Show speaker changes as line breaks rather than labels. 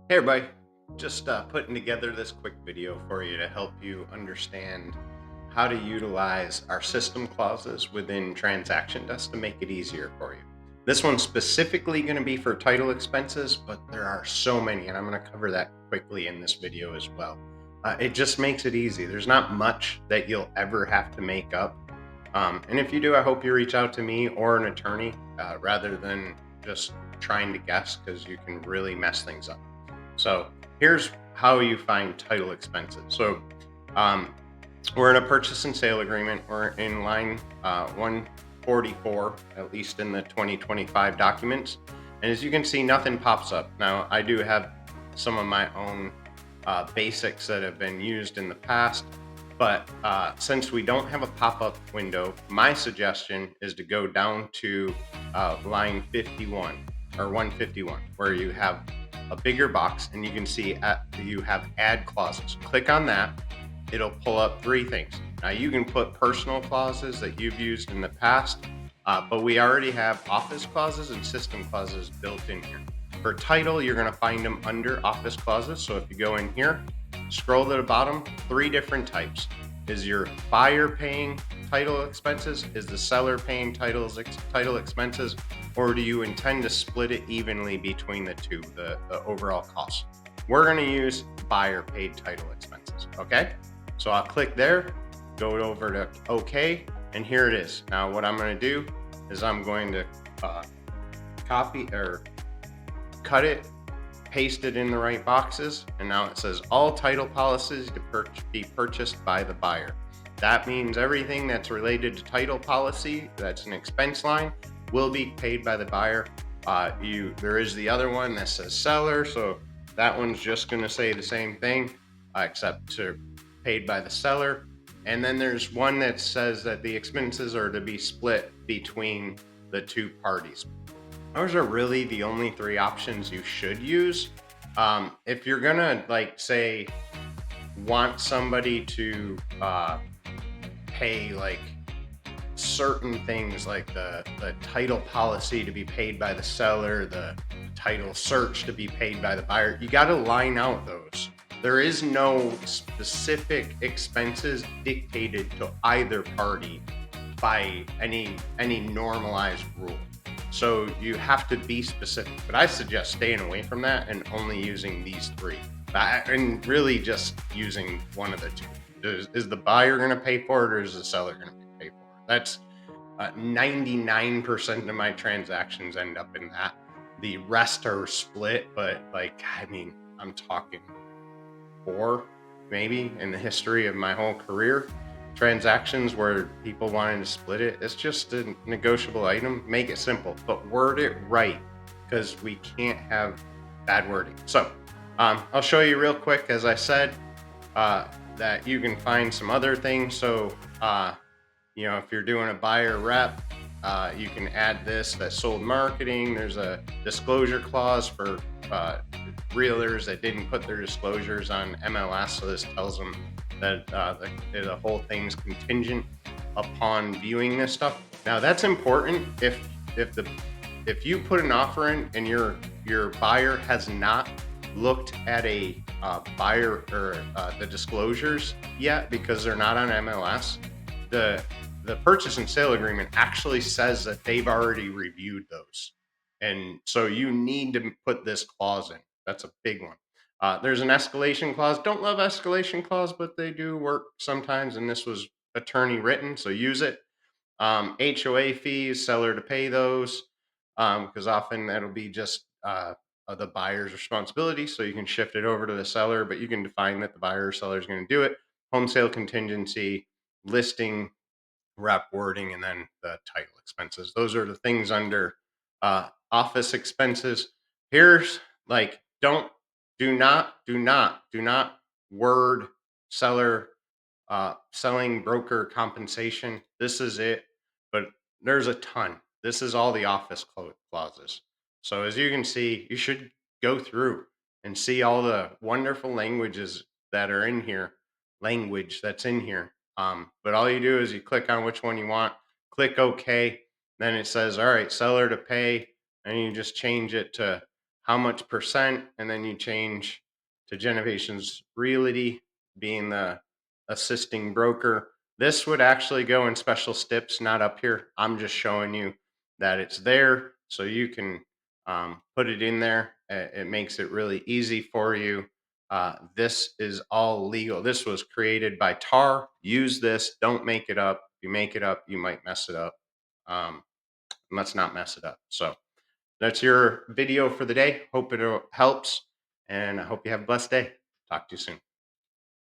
Hey everybody, just putting together this quick video for you to help you understand how to utilize our system clauses within Transaction Desk to make it easier for you. This one's specifically going to be for title expenses, but there are so many, and I'm going to cover that quickly in this video as well. It just makes it easy. There's not much that you'll ever have to make up. And if you do, I hope you reach out to me or an attorney rather than just trying to guess because you can really mess things up. So here's how you find title expenses. Um, we're in a purchase and sale agreement. We're in line 144, at least in the 2025 documents. And as you can see, nothing pops up. Now, I do have some of my own basics that have been used in the past. But since we don't have a pop up window, my suggestion is to go down to line 51 or 151, where you have a bigger box and you can see you have add clauses. Click on that. It'll pull up three things. Now you can put personal clauses that you've used in the past, but we already have office clauses and system clauses built in here. For title, you're going to find them under office clauses. So if you go in here, scroll to the bottom, three different types. Is your buyer paying title expenses? Is the seller paying title expenses? Or do you intend to split it evenly between the two, the overall cost? We're going to use buyer paid title expenses. Okay. So I'll click there, go over to OK, and here it is. Now, what I'm going to do is I'm going to uh, copy or cut it, paste it in the right boxes, and now it says all title policies to be purchased by the buyer. That means everything that's related to title policy, that's an expense line, will be paid by the buyer. There is the other one that says seller, so that one's just going to say the same thing, except to paid by the seller. And then there's one that says that the expenses are to be split between the two parties. Those are really the only three options you should use. If you're gonna like say want somebody to pay like certain things like the title policy to be paid by the seller, the title search to be paid by the buyer, you got to line out those. There is no specific expenses dictated to either party by any normalized rule. So you have to be specific. But I suggest staying away from that and only using these three. And really just using one of the two. Is the buyer going to pay for it or is the seller going to pay for it? That's 99% of my transactions end up in that. The rest are split, but like, I mean, I'm talking four maybe in the history of my whole career transactions where people wanted to split it. It's just a negotiable item. Make it simple, but word it right because we can't have bad wording. So I'll show you real quick, as I said, that you can find some other things. So if you're doing a buyer rep, you can add this that sold marketing. There's a disclosure clause for realtors that didn't put their disclosures on MLS. So this tells them that the whole thing's contingent upon viewing this stuff. Now that's important if you put an offer in and your buyer has not looked at a buyer or the disclosures yet because they're not on MLS, the purchase and sale agreement actually says that they've already reviewed those. And so you need to put this clause in. That's a big one. There's an escalation clause. Don't love escalation clause, but they do work sometimes. And this was attorney written, so use it. HOA fees, seller to pay those, because often that'll be just the buyer's responsibility. So you can shift it over to the seller, but you can define that the buyer or seller is going to do it. Home sale contingency, listing rep wording, and then the title expenses. Those are the things under office expenses. Here's like, do not word seller selling broker compensation. This is it, but there's a ton. This is all the office clauses. So as you can see, you should go through and see all the wonderful languages that are in here, language that's in here. But all you do is you click on which one you want, click OK. Then it says, all right, seller to pay. And you just change it to how much percent, and then you change to Genovations Realty being the assisting broker. This would actually go in special steps, not up here. I'm just showing you that it's there so you can put it in there. It makes it really easy for you. This is all legal. This was created by TAR. Use this. Don't make it up. If you make it up, you might mess it up. Um, let's not mess it up. So that's your video for the day. Hope it helps, and I hope you have a blessed day. Talk to you soon.